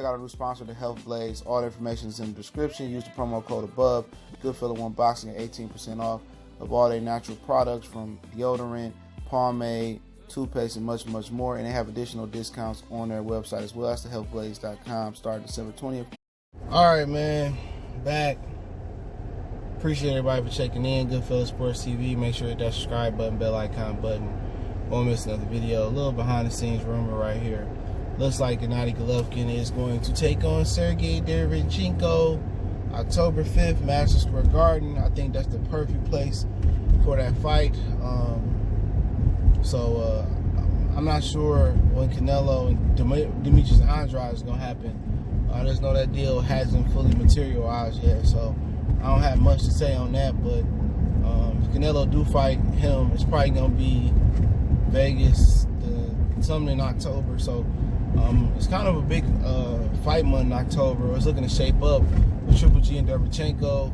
check out our new sponsor, the Health Blaze. All the information is in the description. Use the promo code above. Goodfellow Unboxing at 18% off of all their natural products, from deodorant, pomade, toothpaste, and much, much more. And they have additional discounts on their website as well. That's thehealthblaze.com, starting December 20th. All right, man. Back. Appreciate everybody for checking in. Goodfellow Sports TV. Make sure to hit that subscribe button, bell icon button. Won't miss another video. A little behind the scenes rumor right here. Looks like Gennady Golovkin is going to take on Serhiy Derevyanchenko October 5th, Madison Square Garden. I think that's the perfect place for that fight. I'm not sure when Canelo and Demetrius Andrade is going to happen. I just know that deal hasn't fully materialized yet, so I don't have much to say on that. But if Canelo do fight him, it's probably going to be Vegas, something in October. So it's kind of a big fight month in October. It's looking to shape up with Triple G and Derevyanchenko,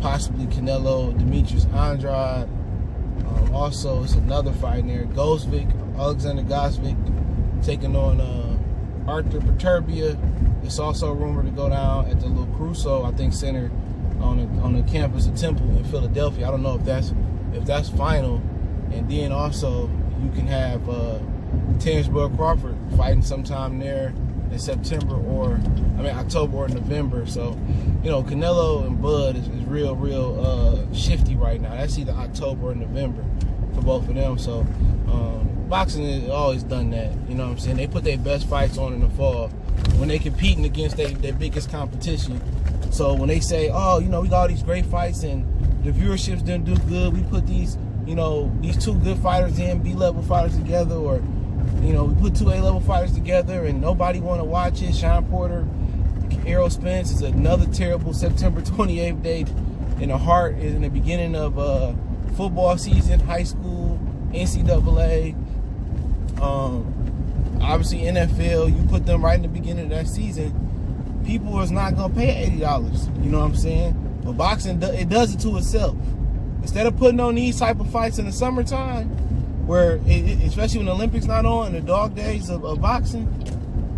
possibly Canelo, Demetrius Andrade. Also, it's another fight in there. Alexander Gosvic taking on Arthur Peterbia. It's also rumored to go down at the little Crusoe, I think, center on the campus of Temple in Philadelphia. I don't know if that's final. And then also you can have Terrence Bud Crawford fighting sometime there in September October or November. So, you know, Canelo and Bud is real shifty right now. That's either October or November for both of them. So boxing has always done that. You know what I'm saying? They put their best fights on in the fall when they competing against their biggest competition. So when they say, oh, you know, we got all these great fights and the viewerships didn't do good, we put these, you know, these two good fighters in, B-level fighters together, or, you know, we put two A-level fighters together and nobody want to watch it. Sean Porter, Errol Spence is another terrible September 28th date in the beginning of football season, high school, NCAA, obviously NFL. You put them right in the beginning of that season, people is not going to pay $80. You know what I'm saying? But boxing, it does it to itself. Instead of putting on these type of fights in the summertime, where especially when the Olympics not on, the dog days of boxing,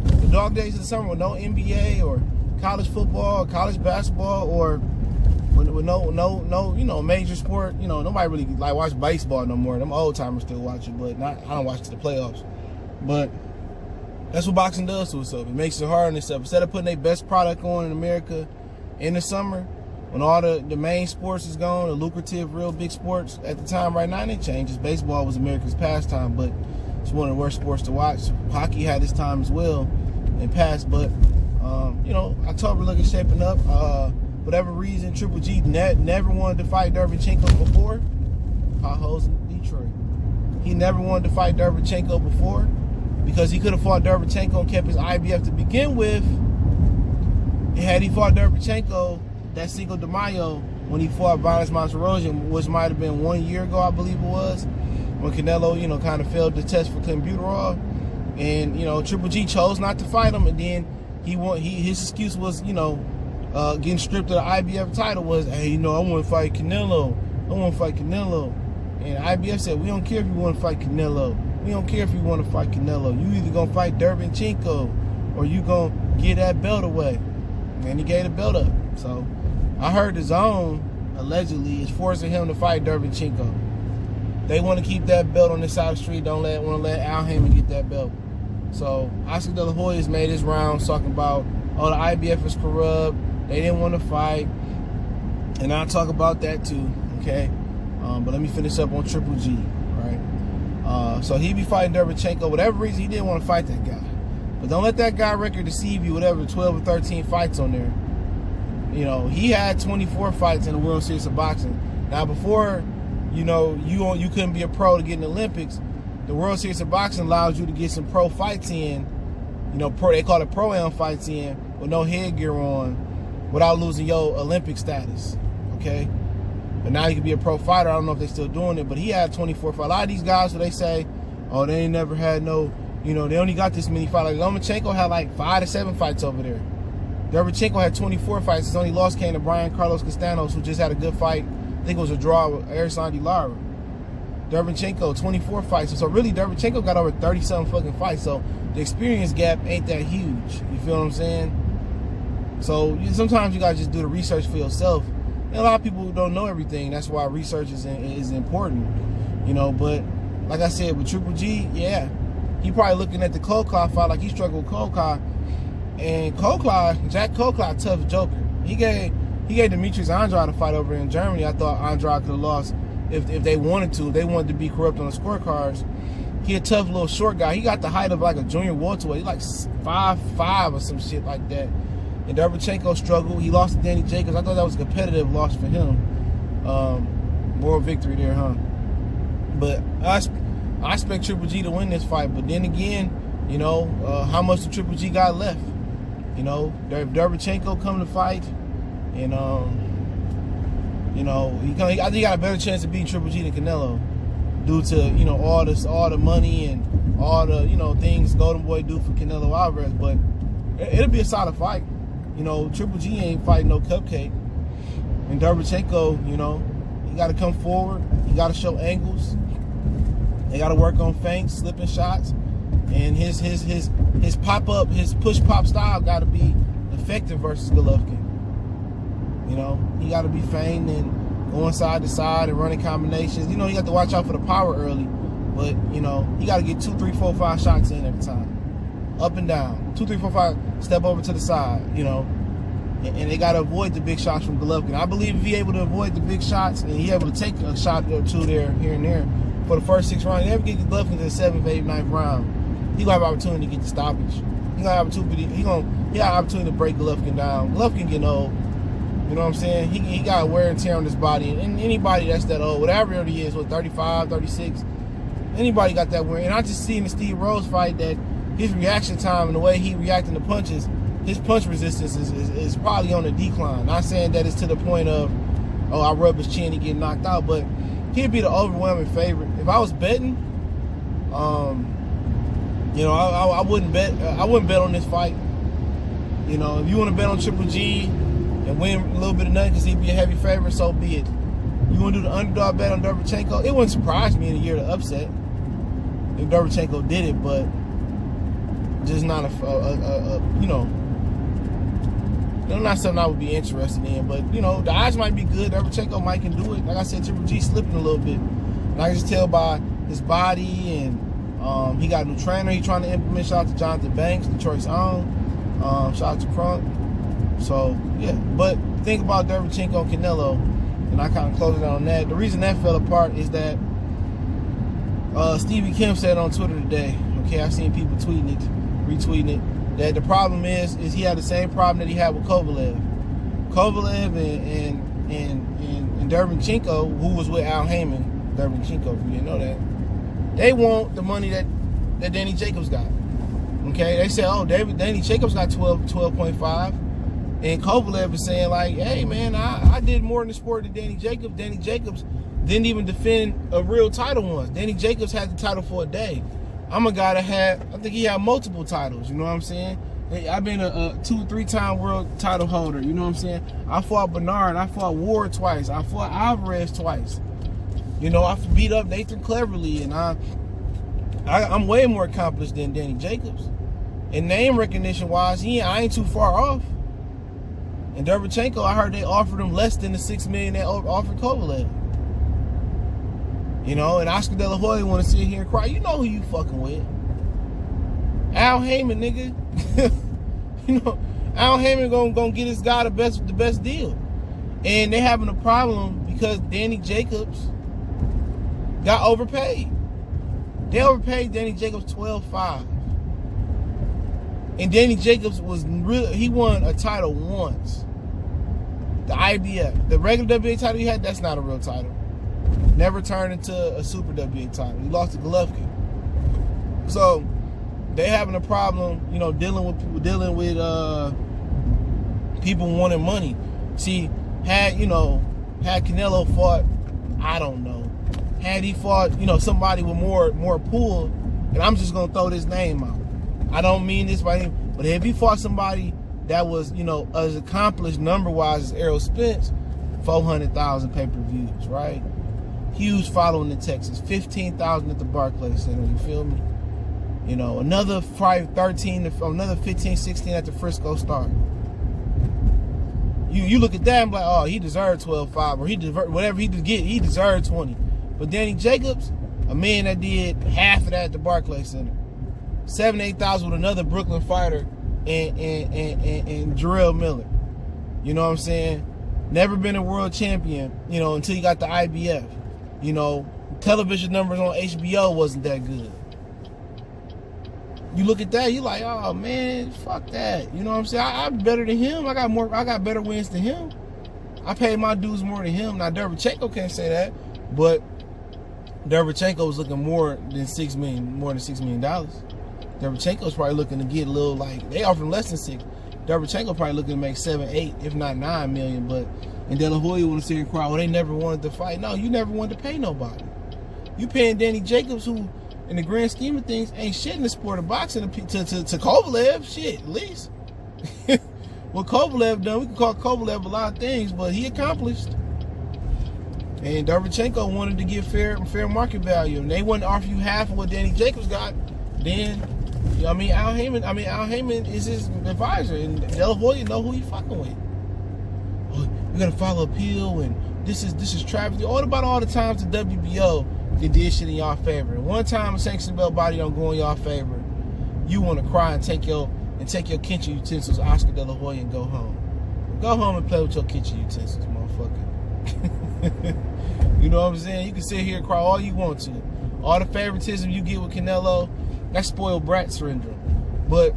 the dog days of the summer with no NBA or college football, or college basketball, or with no you know, major sport, you know, nobody really like watch baseball no more. Them old timers still watch it, but I don't watch the playoffs. But that's what boxing does to itself. It makes it hard on itself. Instead of putting their best product on in America in the summer, when all the main sports is gone, the lucrative, real big sports at the time right now, and it changes. Baseball was America's pastime, but it's one of the worst sports to watch. Hockey had its time as well in past, but you know, October looking shaping up. Whatever reason, Triple G never wanted to fight Derevyanchenko before. Potholes in Detroit. He never wanted to fight Derevyanchenko before because he could have fought Derevyanchenko and kept his IBF to begin with. And had he fought Derevyanchenko that Cinco de Mayo when he fought Violence Monterosian, which might have been 1 year ago, I believe it was, when Canelo, you know, kind of failed the test for clenbuterol, and, you know, Triple G chose not to fight him, and then his excuse was, you know, getting stripped of the IBF title was, hey, you know, I want to fight Canelo. And IBF said, we don't care if you want to fight Canelo. We don't care if you want to fight Canelo. You either going to fight Derevyanchenko or you going to get that belt away. And he gave the belt up. So I heard the zone, allegedly, is forcing him to fight Derevyanchenko. They want to keep that belt on this side of the street. Don't want to let Al Haymon get that belt. So Oscar De La Hoya has made his rounds talking about, oh, the IBF is corrupt. They didn't want to fight. And I'll talk about that too, okay? But let me finish up on Triple G, right? So he be fighting Derevyanchenko. Whatever reason, he didn't want to fight that guy. But don't let that guy record deceive you, whatever, 12 or 13 fights on there. You know, he had 24 fights in the World Series of Boxing. Now, before, you know, you couldn't be a pro to get in the Olympics, the World Series of Boxing allows you to get some pro fights in, you know, they call it pro-am fights in, with no headgear on, without losing your Olympic status, okay? But now you can be a pro fighter. I don't know if they're still doing it, but he had 24 fights. A lot of these guys, so they say, oh, they ain't never had no, you know, they only got this many fights. Like Lomachenko had like 5 to 7 fights over there. Derevyanchenko had 24 fights. His only loss came to Brian Carlos Castanos, who just had a good fight. I think it was a draw with Erickson Lara. Derevyanchenko 24 fights. So really, Derevyanchenko got over 30-something fucking fights. So the experience gap ain't that huge. You feel what I'm saying? So sometimes you gotta just do the research for yourself. And a lot of people don't know everything. That's why research is important. You know, but like I said, with Triple G, yeah, he probably looking at the Kolkar fight like he struggled with Kolkar. And Jack Kolkar, tough joker. He gave Demetrius Andrade a fight over in Germany. I thought Andrade could have lost if they wanted to. They wanted to be corrupt on the scorecards. He a tough little short guy. He got the height of like a junior welterweight. He like 5'5" or some shit like that. And Derevyanchenko struggled. He lost to Danny Jacobs. I thought that was a competitive loss for him. Moral victory there, huh? But I expect Triple G to win this fight. But then again, you know, how much the Triple G got left? You know, if Derevyanchenko come to fight, and you know, I think he got a better chance to beat Triple G than Canelo, due to, you know, all the money and all the, you know, things Golden Boy do for Canelo Alvarez. But it'll be a solid fight. You know, Triple G ain't fighting no cupcake. And Derevyanchenko, you know, he got to come forward. He got to show angles. They got to work on feints, slipping shots, and his pop-up, his push-pop style got to be effective versus Golovkin. You know, he got to be feinting and going side to side and running combinations. You know, you got to watch out for the power early, but, you know, he got to get 2, 3, 4, 5 shots in every time. Up and down. 2, 3, 4, 5, step over to the side, you know. And they got to avoid the big shots from Golovkin. I believe if he able to avoid the big shots and he able to take a shot or two there, here and there, for the first 6 rounds, he never get Golovkin to the 7th, 8th, 9th round, he gonna have opportunity to get the stoppage. He gonna have opportunity to break Golovkin down. Golovkin getting old. You know what I'm saying? He got wear and tear on his body. And anybody that's that old, whatever he is, 35, 36, anybody got that wear. And I just seen the Steve Rose fight that his reaction time and the way he reacting to punches, his punch resistance is probably on a decline. Not saying that it's to the point of, oh, I rub his chin, he get knocked out, but he'd be the overwhelming favorite. If I was betting, you know, I wouldn't bet. I wouldn't bet on this fight. You know, if you want to bet on Triple G and win a little bit of nothing because he'd be a heavy favorite, so be it. You want to do the underdog bet on Derevyanchenko? It wouldn't surprise me in a year to upset if Derevyanchenko did it, but just not you know, not something I would be interested in. But, you know, the odds might be good. Derevyanchenko might can do it. Like I said, Triple G slipping a little bit. And I can just tell by his body, and he got a new trainer he trying to implement. Shout out to Jonathan Banks, Detroit's own. Shout out to Crunk. So, yeah. But think about Derevianchenko and Canelo, and I kind of closed it on that. The reason that fell apart is that Stevie Kim said on Twitter today, okay, I've seen people tweeting it, retweeting it, that the problem is he had the same problem that he had with Kovalev. Kovalev and Derevianchenko, who was with Al Heyman, Derevianchenko, if you didn't know that, they want the money that Danny Jacobs got. Okay, they said, oh, Danny Jacobs got 12.5, and Kovalev is saying like, hey man, I did more in the sport than Danny Jacobs. Danny Jacobs didn't even defend a real title once. Danny Jacobs had the title for a day. I'm a guy that I think he had multiple titles, you know what I'm saying? I've been a 2-3-time world title holder, you know what I'm saying? I fought Bernard, I fought Ward twice, I fought Alvarez twice. You know, I beat up Nathan Cleverly, and I'm way more accomplished than Danny Jacobs. And name recognition wise, I ain't too far off. And Derevyanchenko, I heard they offered him less than the $6 million they offered Kovalev. You know, and Oscar De La Hoya want to sit here and cry. You know who you fucking with. Al Heyman, nigga. You know, Al Heyman gonna get his guy the best deal. And they having a problem because Danny Jacobs got overpaid. They overpaid Danny Jacobs $12.5. And Danny Jacobs he won a title once. The IBF. The regular WBA title he had, that's not a real title. Never turned into a super WBA title. He lost to Golovkin. So they having a problem, you know, dealing with people wanting money. See, had Canelo fought, I don't know, had he fought, you know, somebody with more pull, and I'm just gonna throw this name out. I don't mean this by name, but if he fought somebody that was, you know, as accomplished number-wise as Errol Spence, 400,000 pay-per-views, right? Huge following in Texas. 15,000 at the Barclays Center. You feel me? You know, another probably 15, 16 at the Frisco Star. You look at that and be like, oh, he deserved 12.5, or whatever he deserved 20. But Danny Jacobs, a man that did half of that at the Barclays Center. 7,000-8,000 with another Brooklyn fighter and Jarrell Miller. You know what I'm saying? Never been a world champion, you know, until you got the IBF. You know, television numbers on HBO wasn't that good. You look at that, you like, oh man, fuck that. You know what I'm saying? I'm better than him. I got better wins than him. I paid my dues more than him. Now Derevyanchenko can't say that, but Derevyanchenko was looking more than $6 million. Derevyanchenko's probably looking to get a little, like, they offer him less than 6. Derevyanchenko probably looking to make 7, 8, if not 9 million. But and De La Hoya would have seen the crowd, well, they never wanted to fight. No, you never wanted to pay nobody. You paying Danny Jacobs, who in the grand scheme of things ain't shit in the sport of boxing, to Kovalev, shit, at least. What Kovalev done, we can call Kovalev a lot of things, but he accomplished. And Derevyanchenko wanted to get fair market value, and they wouldn't offer you half of what Danny Jacobs got. Then, you know what I mean, Al Heyman is his advisor, and De La Hoya know who he fucking with. Oh, we gotta follow appeal, and this is travesty. What about all the times the WBO they did shit in y'all favor? And one time a sanctioned belt body don't go in y'all favor, you want to cry and take your kitchen utensils, Oscar De La Hoya, and go home. Go home and play with your kitchen utensils, motherfucker. You know what I'm saying? You can sit here and cry all you want to. All the favoritism you get with Canelo, that's spoiled brat syndrome. But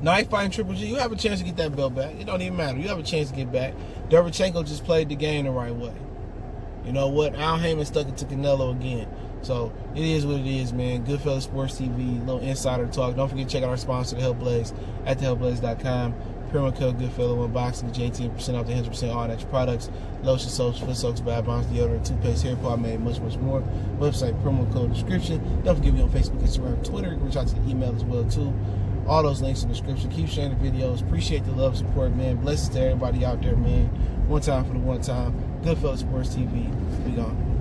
now you fighting Triple G, you have a chance to get that belt back. It don't even matter. You have a chance to get back. Derevyanchenko just played the game the right way. You know what? Al Heyman stuck it to Canelo again. So it is what it is, man. Goodfellas Sports TV, little insider talk. Don't forget to check out our sponsor, The Hellblaze, at thehellblaze.com. Promo code Goodfellow when boxing, get you 18% off the 100% all natural products, lotion, soaps, foot soaks, bath bombs, deodorant, toothpaste, hair pomade, much more. Website, promo code, description. Don't forget me on Facebook, Instagram, Twitter. Reach out to the email as well too. All those links in the description. Keep sharing the videos. Appreciate the love, support, man. Blessings to everybody out there, man. One time for the one time. Goodfellas Sports TV. We gone.